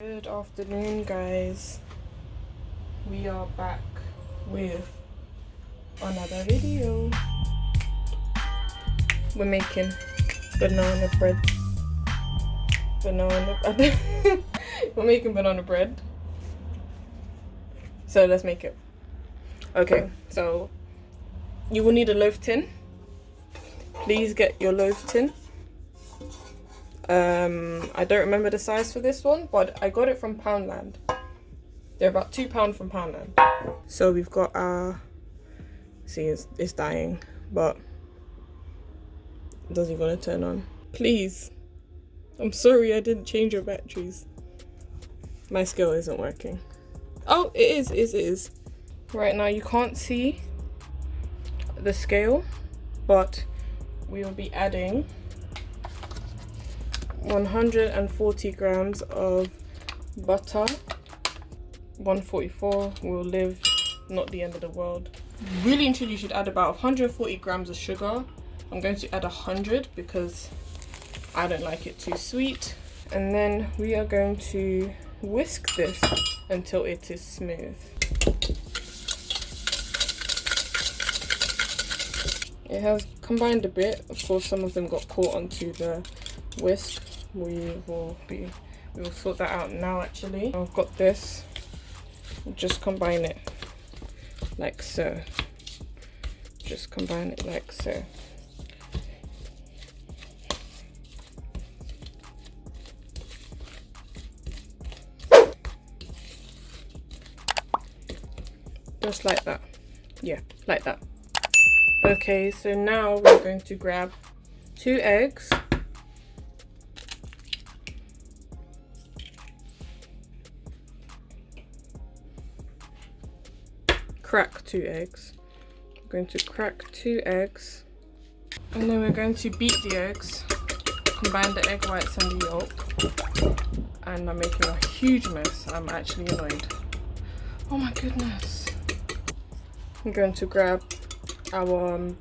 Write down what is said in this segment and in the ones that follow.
Good afternoon, guys. We are back with another video. We're making banana bread. We're making banana bread. So let's make it. Okay, so you will need a loaf tin. Please get your loaf tin. I don't remember the size for this one, but I got it from Poundland. They're about £2 from Poundland. So we've got our, see, it's dying, but it doesn't want to turn on. Please, I'm sorry I didn't change your batteries. My scale isn't working. Oh, it is. Right now you can't see the scale, but we will be adding 140 grams of butter. 144 will live, not the end of the world. Really and truly, you should add about 140 grams of sugar. I'm going to add 100 because I don't like it too sweet. And then we are going to whisk this until it is smooth. It has combined a bit. Of course, some of them got caught onto the whisk. We will sort that out now. Actually, I've got this. Just combine it like so. Just combine it like so. Just like that. Yeah, like that. Okay, so now we're going to grab 2 eggs. Crack 2 eggs. We're going to crack 2 eggs. And then we're going to beat the eggs. Combine the egg whites and the yolk. And I'm making a huge mess. I'm actually annoyed. Oh my goodness. I'm going to grab our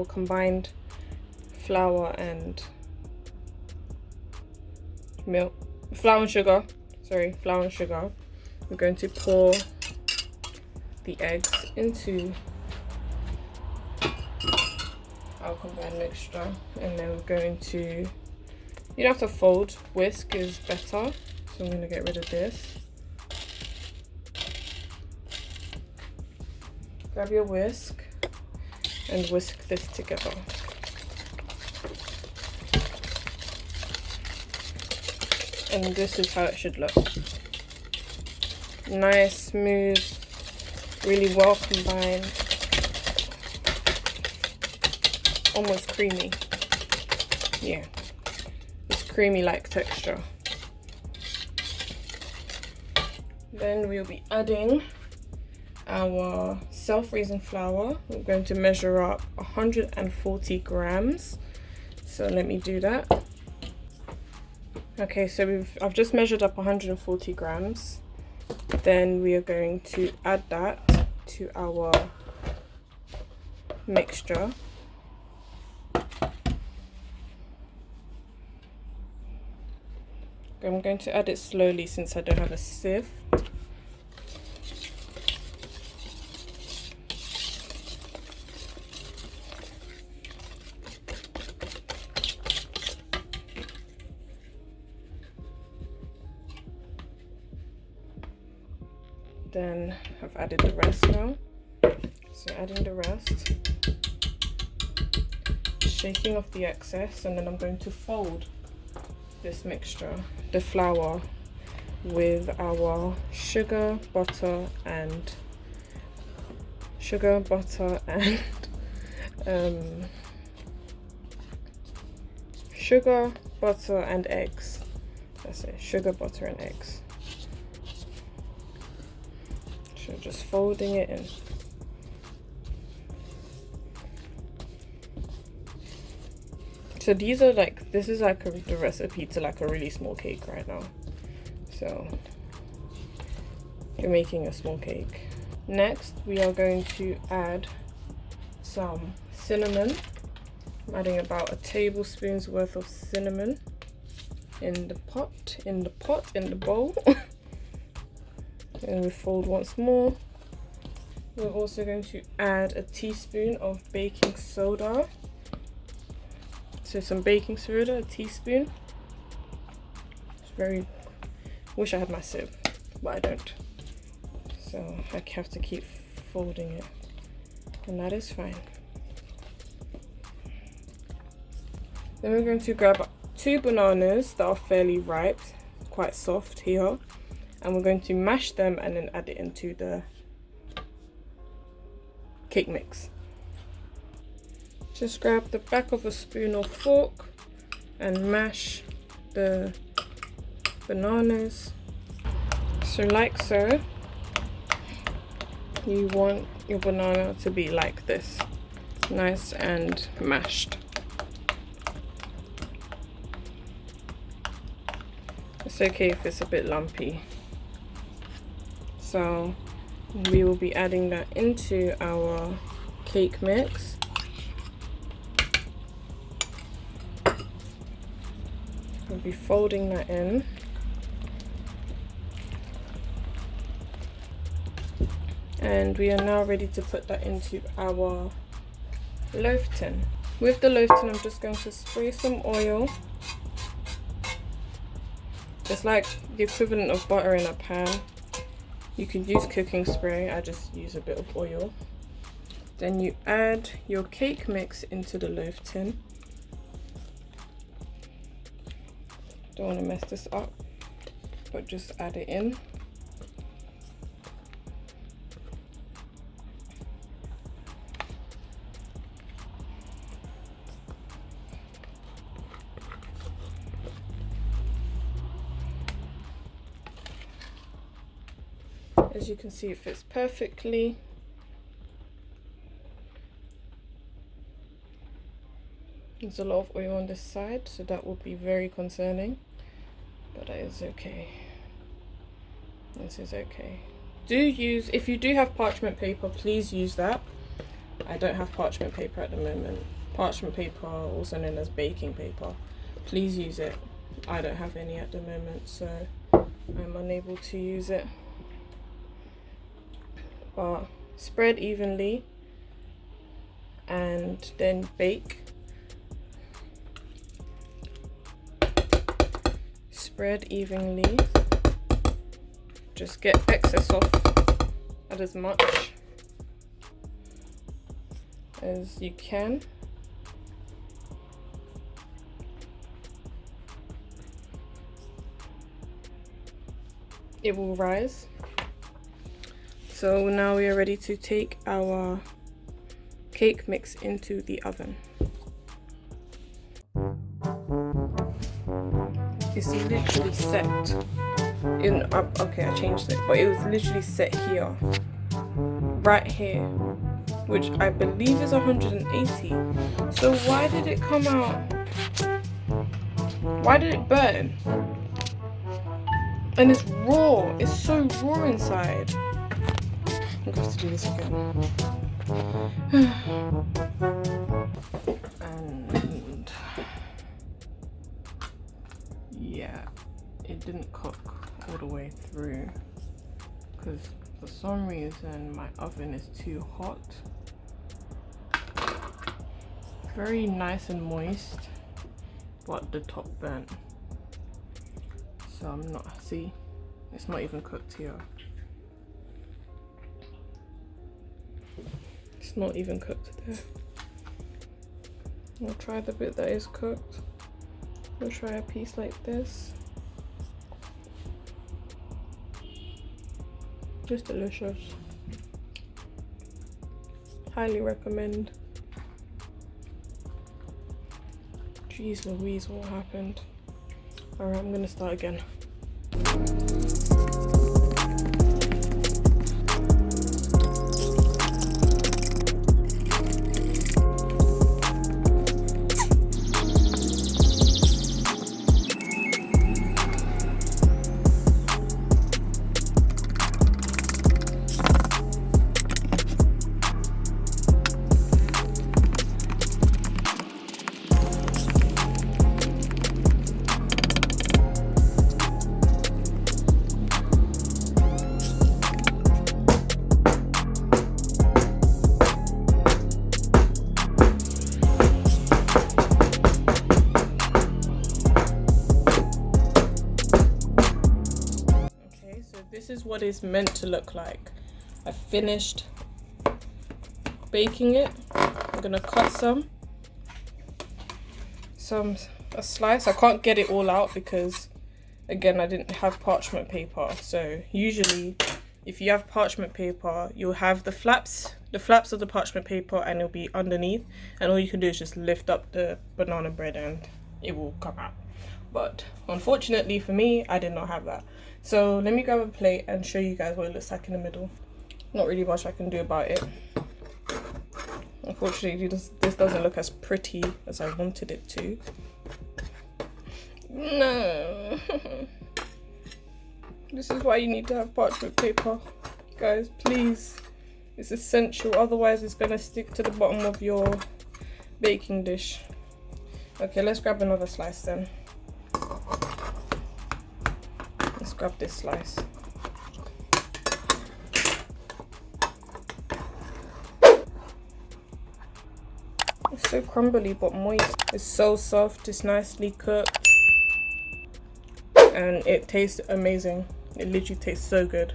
combined flour and milk, flour and sugar. We're going to pour the eggs into our combined mixture, and then we're going to, you don't have to fold, whisk is better, so I'm going to get rid of this. Grab your whisk and whisk this together. And this is how it should look. Nice, smooth, really well combined. Almost creamy. Yeah, it's creamy like texture. Then we'll be adding our self-raising flour. We're going to measure up 140 grams. So let me do that. Okay, so I've just measured up 140 grams. Then we are going to add that to our mixture. I'm going to add it slowly since I don't have a sieve. Then I've added the rest now. So adding the rest, shaking off the excess, and then I'm going to fold this mixture, the flour, with our sugar, butter, and eggs. That's it, sugar, butter, and eggs. So just folding it in. So these are like, this is like the recipe to like a really small cake right now. So you're making a small cake. Next, we are going to add some cinnamon. I'm adding about a tablespoon's worth of cinnamon. in the pot, in the bowl. And we fold once more. We're also going to add a teaspoon of baking soda. So some baking soda, a teaspoon. It's very, wish I had my sieve, but I don't. So I have to keep folding it, and that is fine. Then we're going to grab 2 bananas that are fairly ripe, quite soft here, and we're going to mash them and then add it into the cake mix. Just grab the back of a spoon or fork and mash the bananas. So like so. You want your banana to be like this, nice and mashed. It's okay if it's a bit lumpy. So we will be adding that into our cake mix. We'll be folding that in. And we are now ready to put that into our loaf tin. With the loaf tin, I'm just going to spray some oil. It's like the equivalent of butter in a pan. You can use cooking spray, I just use a bit of oil. Then you add your cake mix into the loaf tin. Don't want to mess this up, but just add it in. As you can see, it fits perfectly. There's a lot of oil on this side, so that will be very concerning, but that is okay. This is okay. If you do have parchment paper, please use that. I don't have parchment paper at the moment. Parchment paper, also known as baking paper, please use it. I don't have any at the moment, so I'm unable to use it. But spread evenly and then bake. Spread evenly. Just get excess off. Add as much as you can. It will rise. So now we are ready to take our cake mix into the oven. It's literally set in okay, I changed it, but it was literally set here, right here, which I believe is 180. So why did it come out? Why did it burn? And it's raw. It's so raw inside. I'm going to have to do this again. And yeah, it didn't cook all the way through because for some reason my oven is too hot. Very nice and moist, but the top burnt. So I'm not, see, it's not even cooked here. It's not even cooked there. I'll try the bit that is cooked. We'll try a piece like this. Just delicious. Highly recommend. Jeez Louise, what happened? Alright, I'm gonna start again. This is what it's meant to look like. I finished baking it. I'm gonna cut a slice. I can't get it all out because again I didn't have parchment paper. So usually if you have parchment paper, you'll have the flaps of the parchment paper and it'll be underneath, and all you can do is just lift up the banana bread and it will come out. But unfortunately for me, I did not have that. So let me grab a plate and show you guys what it looks like in the middle. Not really much I can do about it. Unfortunately, this doesn't look as pretty as I wanted it to. No. This is why you need to have parchment paper, guys, please. It's essential, otherwise it's gonna stick to the bottom of your baking dish. Okay, let's grab another slice then. Let's grab this slice. It's so crumbly but moist. It's so soft, it's nicely cooked, and it tastes amazing. It literally tastes so good.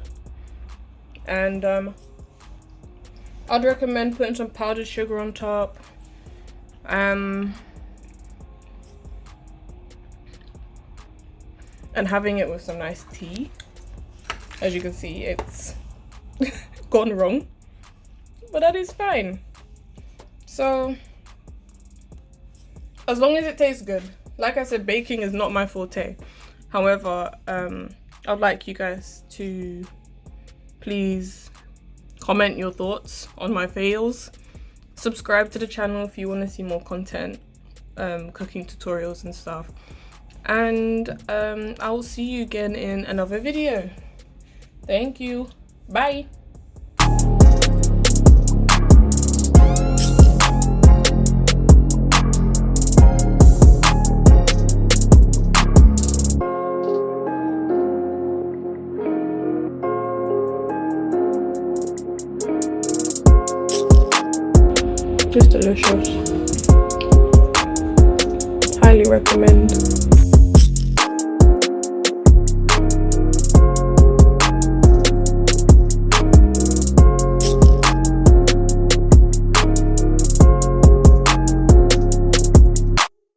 And I'd recommend putting some powdered sugar on top. And having it with some nice tea. As you can see, it's gone wrong, but that is fine. So as long as it tastes good. Like I said, baking is not my forte. However, I'd like you guys to please comment your thoughts on my fails. Subscribe to the channel if you want to see more content, cooking tutorials and stuff. And I will see you again in another video. Thank you. Bye. Just delicious. Highly recommend.